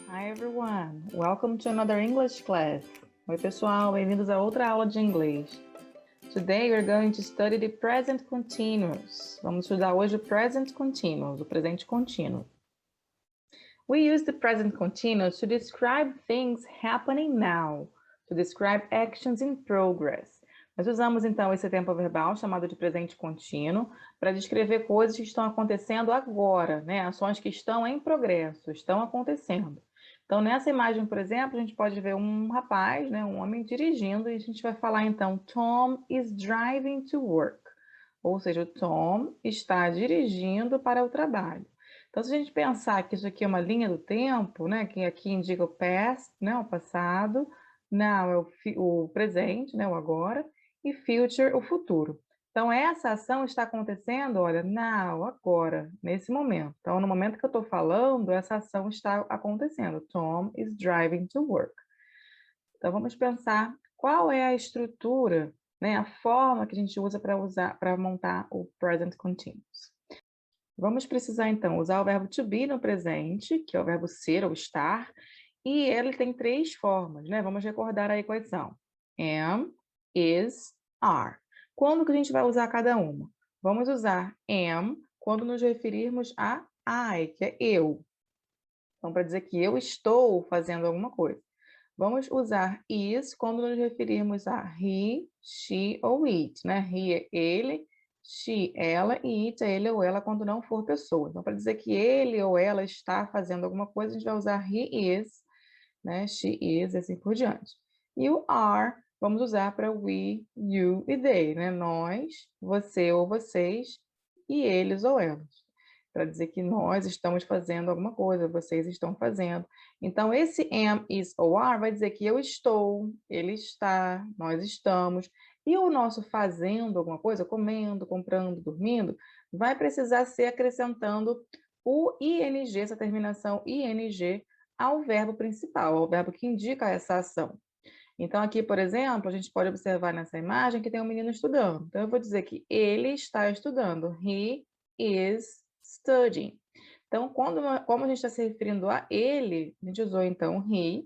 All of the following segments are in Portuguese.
Hi everyone, welcome to another English class. Oi pessoal, bem-vindos a outra aula de inglês. Today we're going to study the present continuous. Vamos estudar hoje o present continuous, o presente contínuo. We use the present continuous to describe things happening now, to describe actions in progress. Nós usamos então esse tempo verbal chamado de presente contínuo para descrever coisas que estão acontecendo agora, né? Ações que estão em progresso, estão acontecendo. Então, nessa imagem, por exemplo, a gente pode ver um rapaz, né, um homem dirigindo, e a gente vai falar então, Tom is driving to work. Ou seja, o Tom está dirigindo para o trabalho. Então, se a gente pensar que isso aqui é uma linha do tempo, né, que aqui indica o past, né, o passado, now é o presente, né, o agora, e future, o futuro. Então, essa ação está acontecendo, olha, now, agora, nesse momento. Então, no momento que eu estou falando, essa ação está acontecendo. Tom is driving to work. Então, vamos pensar qual é a estrutura, né, a forma que a gente usa para montar o present continuous. Vamos precisar, então, usar o verbo to be no presente, que é o verbo ser ou estar, e ele tem três formas, né? Vamos recordar aí quais são. Am, is, are. Quando que a gente vai usar cada uma? Vamos usar am quando nos referirmos a I, que é eu. Então, para dizer que eu estou fazendo alguma coisa. Vamos usar is quando nos referirmos a he, she ou it, né? He é ele, she, ela, e it é ele ou ela quando não for pessoa. Então, para dizer que ele ou ela está fazendo alguma coisa, a gente vai usar he is, né? She is, e assim por diante. E o are, vamos usar para we, you e they, né? Nós, você ou vocês, e eles ou elas. Para dizer que nós estamos fazendo alguma coisa, vocês estão fazendo. Então, esse am, is ou are vai dizer que eu estou, ele está, nós estamos. E o nosso fazendo alguma coisa, comendo, comprando, dormindo, vai precisar ser acrescentando o ing, essa terminação ing, ao verbo principal, ao verbo que indica essa ação. Então, aqui, por exemplo, a gente pode observar nessa imagem que tem um menino estudando. Então, eu vou dizer que ele está estudando. He is studying. Então, como a gente está se referindo a ele, a gente usou, então, he.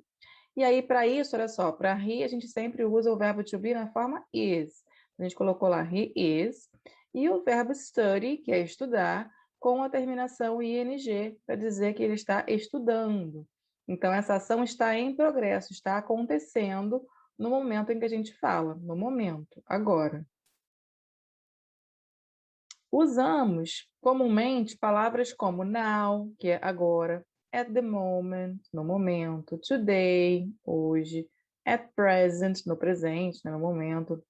E aí, para isso, olha só, para he, a gente sempre usa o verbo to be na forma is. A gente colocou lá he is. E o verbo study, que é estudar, com a terminação ing, para dizer que ele está estudando. Então, essa ação está em progresso, está acontecendo no momento em que a gente fala, no momento, agora. Usamos comumente palavras como now, que é agora, at the moment, no momento, today, hoje, at present, no presente, né, no momento,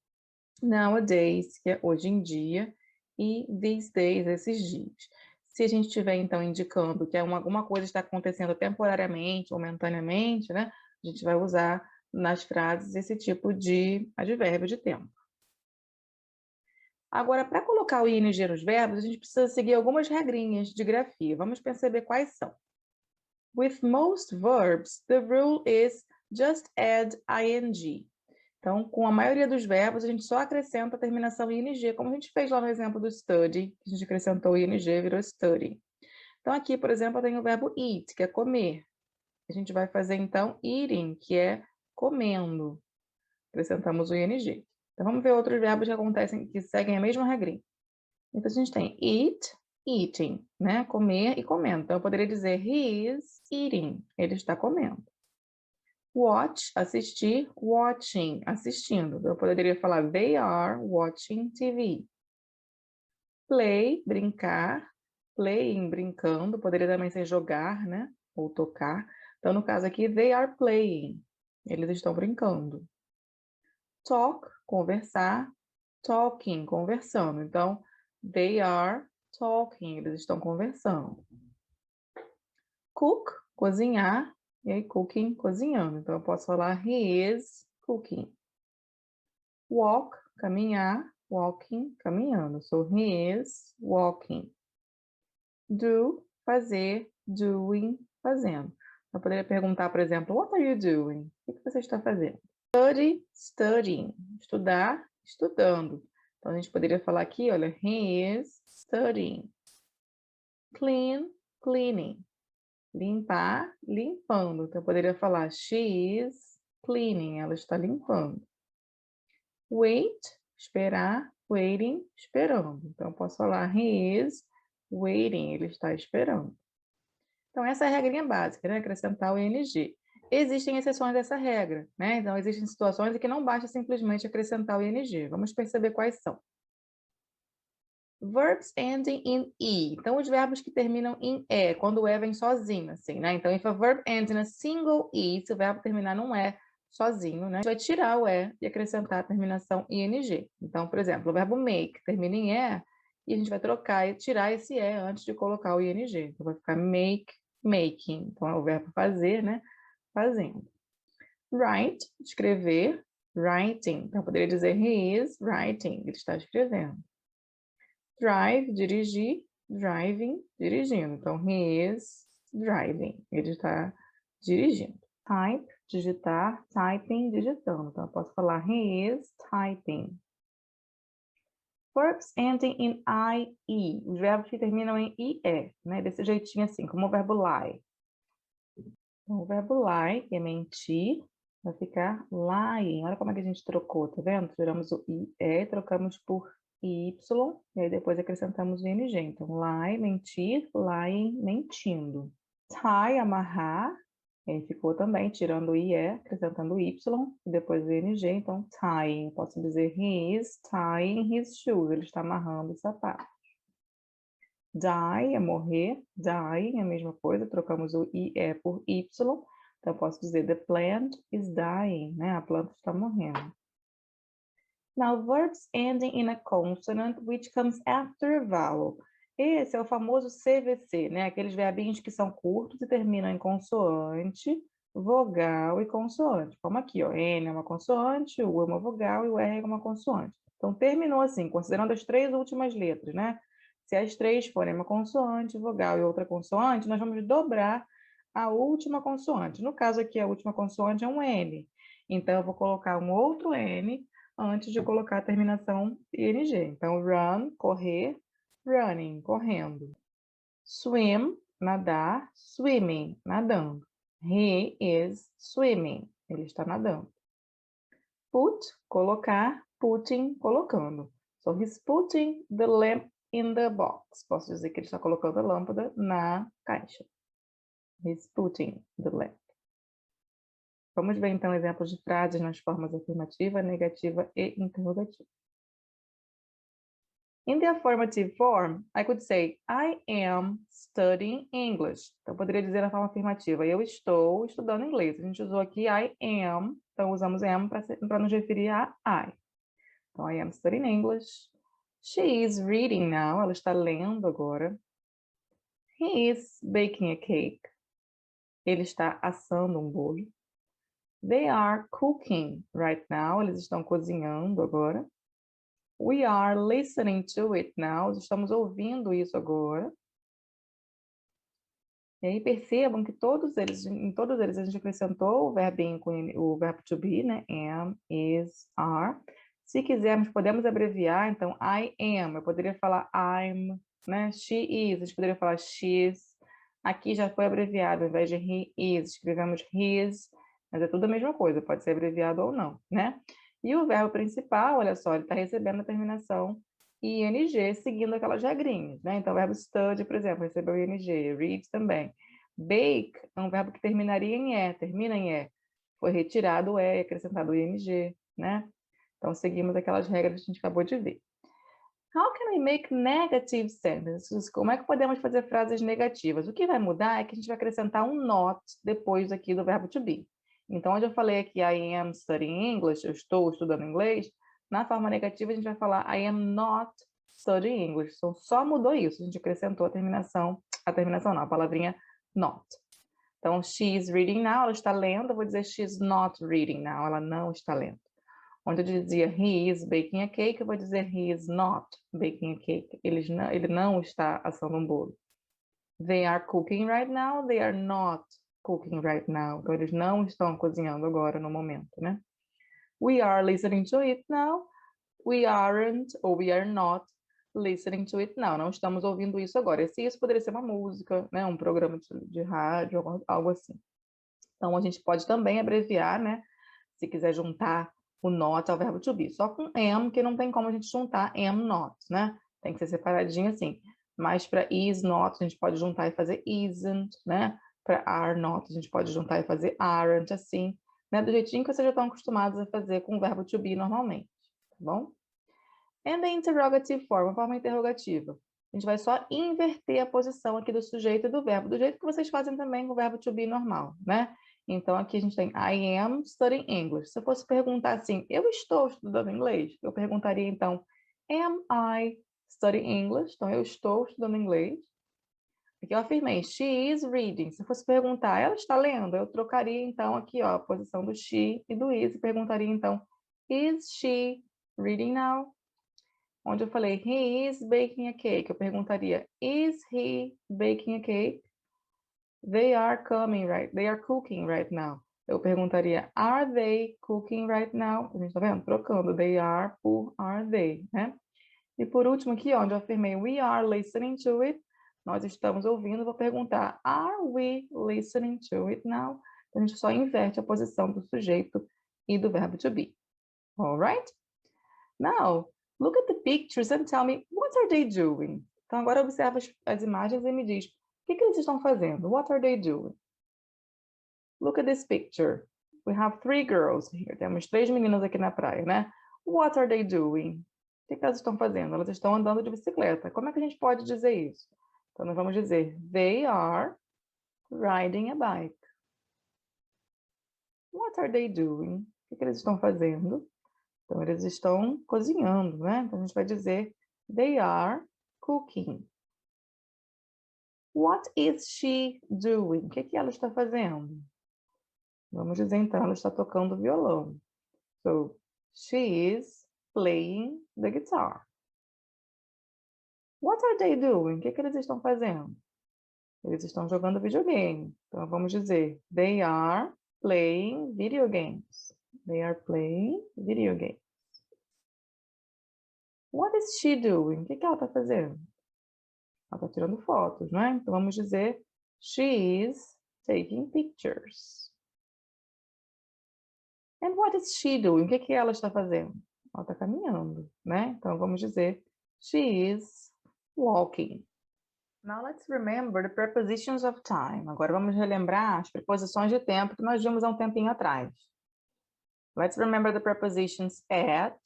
nowadays, que é hoje em dia, e these days, esses dias. Se a gente estiver, então, indicando que alguma coisa está acontecendo temporariamente, momentaneamente, né, a gente vai usar nas frases esse tipo de advérbio de tempo. Agora, para colocar o ing nos verbos, a gente precisa seguir algumas regrinhas de grafia. Vamos perceber quais são. With most verbs, the rule is just add ing. Então, com a maioria dos verbos, a gente só acrescenta a terminação ing, como a gente fez lá no exemplo do study, que a gente acrescentou ing, virou study. Então, aqui, por exemplo, eu tenho o verbo eat, que é comer. A gente vai fazer, então, eating, que é comendo. Acrescentamos o ing. Então, vamos ver outros verbos que acontecem, que seguem a mesma regrinha. Então, a gente tem eat, eating, né? Comer e comendo. Então, eu poderia dizer he is eating. Ele está comendo. Watch, assistir, watching, assistindo. Eu poderia falar they are watching TV. Play, brincar, playing, brincando. Poderia também ser jogar, né? Ou tocar. Então, no caso aqui, they are playing. Eles estão brincando. Talk, conversar. Talking, conversando. Então, they are talking. Eles estão conversando. Cook, cozinhar. E aí, cooking, cozinhando. Então, eu posso falar he is cooking. Walk, caminhar. Walking, caminhando. So, he is walking. Do, fazer. Doing, fazendo. Eu poderia perguntar, por exemplo, what are you doing? O que você está fazendo? Study, studying. Estudar, estudando. Então, a gente poderia falar aqui, olha, he is studying. Clean, cleaning. Limpar, limpando. Então, eu poderia falar she is cleaning, ela está limpando. Wait, esperar, waiting, esperando. Então, eu posso falar he is waiting, ele está esperando. Então, essa é a regrinha básica, né? Acrescentar o ing. Existem exceções dessa regra, né? Então, existem situações em que não basta simplesmente acrescentar o ing. Vamos perceber quais são. Verbs ending in e. Então, os verbos que terminam em e, quando o e vem sozinho, assim, né? Então, if a verb ends in a single e, se o verbo terminar num e sozinho, né? A gente vai tirar o e e acrescentar a terminação ing. Então, por exemplo, o verbo make termina em e e a gente vai trocar e tirar esse e antes de colocar o ing. Então, vai ficar make, making. Então, é o verbo fazer, né? Fazendo. Write, escrever, writing. Então, eu poderia dizer he is writing, ele está escrevendo. Drive, dirigir, driving, dirigindo. Então, he is driving, ele está dirigindo. Type, digitar, typing, digitando. Então, eu posso falar he is typing. Verbs ending in ie, os verbos que terminam em ie, né? Desse jeitinho assim, como o verbo lie. Então, o verbo lie, que é mentir, vai ficar lying. Olha como é que a gente trocou, tá vendo? Tiramos o ie, trocamos por y, e aí depois acrescentamos o ing. Então, lie, mentir, lying, mentindo. Tie, amarrar, e aí ficou também, tirando o ie, acrescentando o y, e depois o ing. Então, tying. Posso dizer, he is tying his shoes. Ele está amarrando os sapatos. Die é morrer, dying é a mesma coisa, trocamos o ie por y, então eu posso dizer the plant is dying, né? A planta está morrendo. Now, verbs ending in a consonant which comes after a vowel. Esse é o famoso CVC, né? Aqueles verbinhos que são curtos e terminam em consoante, vogal e consoante. Como aqui, ó, N é uma consoante, U é uma vogal e o R é uma consoante. Então, terminou assim, considerando as três últimas letras, né? Se as três forem uma consoante, vogal e outra consoante, nós vamos dobrar a última consoante. No caso aqui, a última consoante é um N. Então, eu vou colocar um outro N antes de colocar a terminação ing. Então, run, correr, running, correndo. Swim, nadar, swimming, nadando. He is swimming, ele está nadando. Put, colocar, putting, colocando. So, he's putting the lamp in the box. Posso dizer que ele está colocando a lâmpada na caixa. He's putting the lamp. Vamos ver então exemplos de frases nas formas afirmativa, negativa e interrogativa. In the affirmative form, I could say, I am studying English. Então, eu poderia dizer na forma afirmativa, eu estou estudando inglês. A gente usou aqui I am, então usamos am para nos referir a I. Então, I am studying English. She is reading now, ela está lendo agora. He is baking a cake. Ele está assando um bolo. They are cooking right now, eles estão cozinhando agora. We are listening to it now, estamos ouvindo isso agora. E aí percebam que em todos eles a gente acrescentou o verbinho com o verbo to be, né? Am, is, are. Se quisermos, podemos abreviar, então I am, eu poderia falar I'm, né? She is, a gente poderia falar she's. Aqui já foi abreviado, ao invés de he is, escrevemos his, mas é tudo a mesma coisa, pode ser abreviado ou não, né? E o verbo principal, olha só, ele está recebendo a terminação ing, seguindo aquelas regrinhas, né? Então, o verbo study, por exemplo, recebeu ing, read também. Bake é um verbo que terminaria em e, termina em e. Foi retirado o e e acrescentado o ing, né? Então, seguimos aquelas regras que a gente acabou de ver. How can we make negative sentences? Como é que podemos fazer frases negativas? O que vai mudar é que a gente vai acrescentar um not depois aqui do verbo to be. Então, onde eu falei aqui I am studying English, eu estou estudando inglês, na forma negativa a gente vai falar I am not studying English. Então, só mudou isso, a gente acrescentou a terminação não, a palavrinha not. Então, she is reading now, ela está lendo, eu vou dizer she is not reading now, ela não está lendo. Onde eu dizia he is baking a cake, eu vou dizer he is not baking a cake. Ele não está assando um bolo. They are cooking right now, they are not cooking right now. Então, eles não estão cozinhando agora no momento, né? We are listening to it now, we aren't or we are not listening to it now. Não estamos ouvindo isso agora. Esse isso poderia ser uma música, né? Um programa de rádio, algo assim. Então, a gente pode também abreviar, né? Se quiser juntar o not ao verbo to be. Só com am, que não tem como a gente juntar am not, né? Tem que ser separadinho assim. Mas para is not, a gente pode juntar e fazer isn't, né? Para are not, a gente pode juntar e fazer aren't, assim, né? Do jeitinho que vocês já estão acostumados a fazer com o verbo to be normalmente, tá bom? And the interrogative form, a forma interrogativa. A gente vai só inverter a posição aqui do sujeito e do verbo, do jeito que vocês fazem também com o verbo to be normal, né? Então, aqui a gente tem I am studying English. Se eu fosse perguntar assim, eu estou estudando inglês? Eu perguntaria, então, am I studying English? Então, eu estou estudando inglês. Aqui eu afirmei, she is reading. Se eu fosse perguntar, ela está lendo? Eu trocaria, então, aqui, ó, a posição do she e do is. E perguntaria, então, is she reading now? Onde eu falei, he is baking a cake. Eu perguntaria, is he baking a cake? They are cooking right now. Eu perguntaria, are they cooking right now? A gente tá vendo? Trocando, they are por are they, né? E por último aqui, onde eu afirmei, we are listening to it. Nós estamos ouvindo, vou perguntar, are we listening to it now? A gente só inverte a posição do sujeito e do verbo to be. All right? Now, look at the pictures and tell me, what are they doing? Então, agora observa as imagens e me diz, o que eles estão fazendo? What are they doing? Look at this picture. We have 3 girls here. Temos 3 meninas aqui na praia, né? What are they doing? O que elas estão fazendo? Elas estão andando de bicicleta. Como é que a gente pode dizer isso? Então, nós vamos dizer, they are riding a bike. What are they doing? O que eles estão fazendo? Então, eles estão cozinhando, né? Então, a gente vai dizer, they are cooking. What is she doing? O que ela está fazendo? Vamos dizer, então, ela está tocando violão. So, she is playing the guitar. What are they doing? O que eles estão fazendo? Eles estão jogando videogame. Então, vamos dizer, they are playing video games. They are playing video games. What is she doing? O que ela está fazendo? Ela está tirando fotos, não é? Então, vamos dizer, she is taking pictures. And what is she doing? O que ela está fazendo? Ela está caminhando, né? Então, vamos dizer, she is walking. Now, let's remember the prepositions of time. Agora, vamos relembrar as preposições de tempo que nós vimos há um tempinho atrás. Let's remember the prepositions at,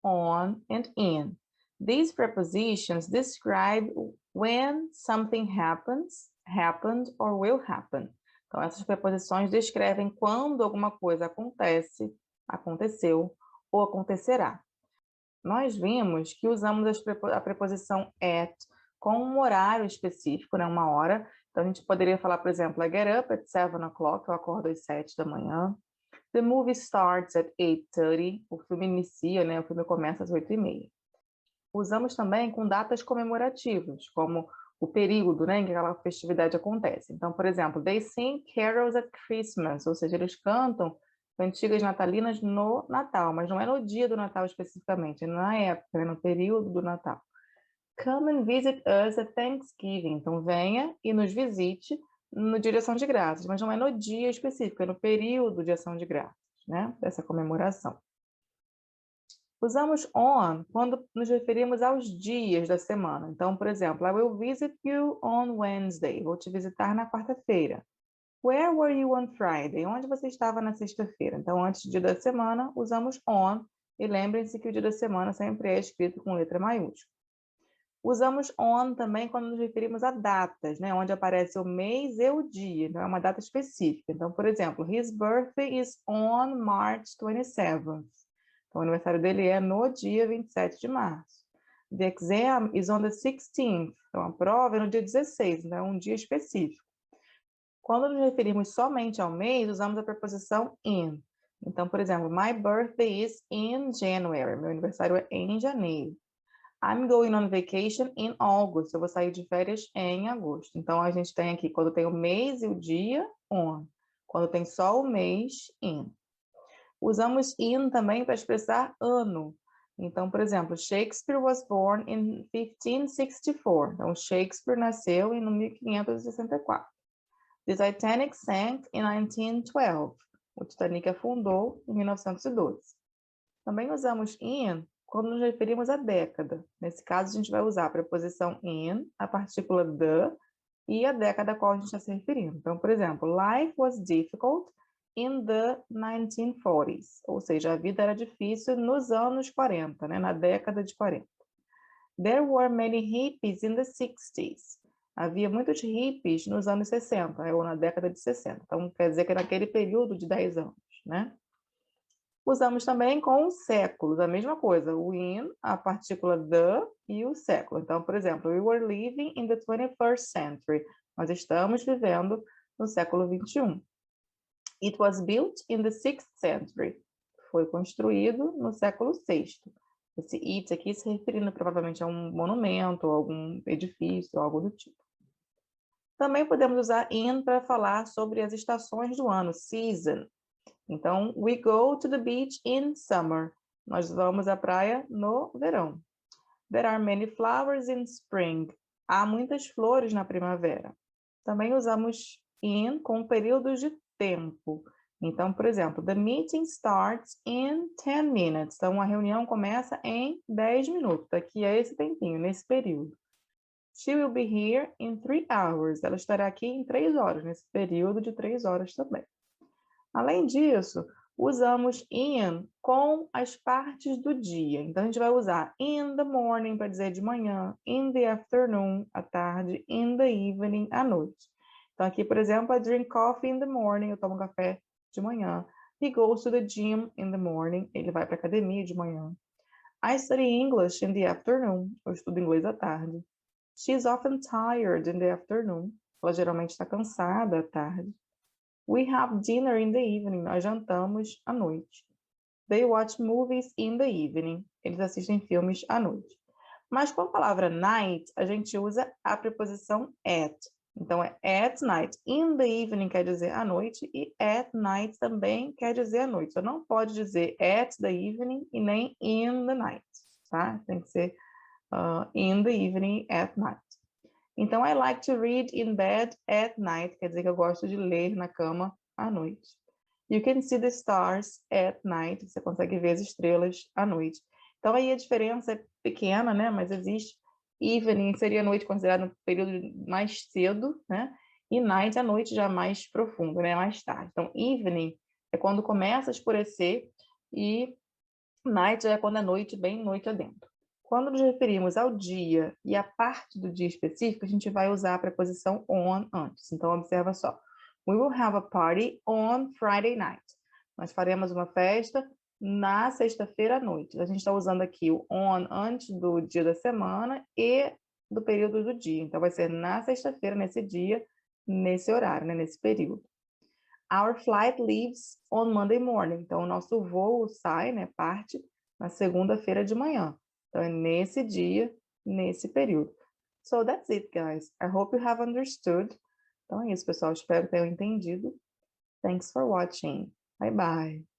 on, and in. These prepositions describe when something happens, happened, or will happen. Então, essas preposições descrevem quando alguma coisa acontece, aconteceu ou acontecerá. Nós vimos que usamos a preposição at com um horário específico, né, uma hora. Então, a gente poderia falar, por exemplo, I get up at 7 o'clock, eu acordo às 7 da manhã. The movie starts at 8:30, o filme inicia, né, o filme começa às 8:30. Usamos também com datas comemorativas, como o período, né, em que aquela festividade acontece. Então, por exemplo, they sing carols at Christmas, ou seja, eles cantam cantigas natalinas no Natal, mas não é no dia do Natal especificamente, é na época, é no período do Natal. Come and visit us at Thanksgiving. Então, venha e nos visite no dia de Ação de Graças, mas não é no dia específico, é no período de Ação de Graças, né, dessa comemoração. Usamos on quando nos referimos aos dias da semana. Então, por exemplo, I will visit you on Wednesday. Vou te visitar na quarta-feira. Where were you on Friday? Onde você estava na sexta-feira? Então, antes do dia da semana, usamos on. E lembrem-se que o dia da semana sempre é escrito com letra maiúscula. Usamos on também quando nos referimos a datas, né? Onde aparece o mês e o dia. Então, é uma data específica. Então, por exemplo, his birthday is on March 27th. Então, o aniversário dele é no dia 27 de março. The exam is on the 16th. Então, a prova é no dia 16, então é um dia específico. Quando nos referimos somente ao mês, usamos a preposição in. Então, por exemplo, my birthday is in January. Meu aniversário é em janeiro. I'm going on vacation in August. Eu vou sair de férias em agosto. Então, a gente tem aqui, quando tem o mês e o dia, on. Quando tem só o mês, in. Usamos in também para expressar ano. Então, por exemplo, Shakespeare was born in 1564. Então, Shakespeare nasceu em 1564. The Titanic sank in 1912. O Titanic afundou em 1912. Também usamos in quando nos referimos à década. Nesse caso, a gente vai usar a preposição in, a partícula the e a década a qual a gente está se referindo. Então, por exemplo, life was difficult in the 1940s. Ou seja, a vida era difícil nos anos 40, né? Na década de 40. There were many hippies in the 60s. Havia muitos hippies nos anos 60, ou na década de 60. Então, quer dizer que é naquele período de 10 anos, né? Usamos também com séculos, a mesma coisa, o in, a partícula the e o século. Então, por exemplo, we were living in the 21st century. Nós estamos vivendo no século 21. It was built in the 6th century. Foi construído no século 6º. Esse it aqui se referindo provavelmente a um monumento, algum edifício, algo do tipo. Também podemos usar in para falar sobre as estações do ano, season. Então, we go to the beach in summer. Nós vamos à praia no verão. There are many flowers in spring. Há muitas flores na primavera. Também usamos in com períodos de tempo. Então, por exemplo, the meeting starts in 10 minutes. Então, a reunião começa em 10 minutos. Daqui a esse tempinho, nesse período. She will be here in 3 hours. Ela estará aqui em 3 horas, nesse período de 3 horas também. Além disso, usamos in com as partes do dia. Então, a gente vai usar in the morning para dizer de manhã, in the afternoon, à tarde, in the evening, à noite. Então, aqui, por exemplo, I drink coffee in the morning, eu tomo café de manhã. He goes to the gym in the morning, ele vai para a academia de manhã. I study English in the afternoon, eu estudo inglês à tarde. She's often tired in the afternoon, ela geralmente está cansada à tarde. We have dinner in the evening, nós jantamos à noite. They watch movies in the evening, eles assistem filmes à noite. Mas com a palavra night, a gente usa a preposição at. Então, é at night. In the evening quer dizer à noite e at night também quer dizer à noite. Você não pode dizer at the evening e nem in the night, tá? Tem que ser in the evening, at night. Então, I like to read in bed at night, quer dizer que eu gosto de ler na cama à noite. You can see the stars at night, você consegue ver as estrelas à noite. Então, aí a diferença é pequena, né? Mas existe. Evening seria a noite considerada um período mais cedo, né? E night, a noite já mais profundo, né? Mais tarde. Então, evening é quando começa a escurecer e night já é quando é noite, bem noite adentro. Quando nos referimos ao dia e à parte do dia específico, a gente vai usar a preposição on antes. Então, observa só. We will have a party on Friday night. Nós faremos uma festa na sexta-feira à noite. A gente está usando aqui o on antes do dia da semana e do período do dia. Então, vai ser na sexta-feira, nesse dia, nesse horário, né? Nesse período. Our flight leaves on Monday morning. Então, o nosso voo sai, né? Parte na segunda-feira de manhã. Então, é nesse dia, nesse período. So, that's it, guys. I hope you have understood. Então, é isso, pessoal. Espero que tenham entendido. Thanks for watching. Bye, bye.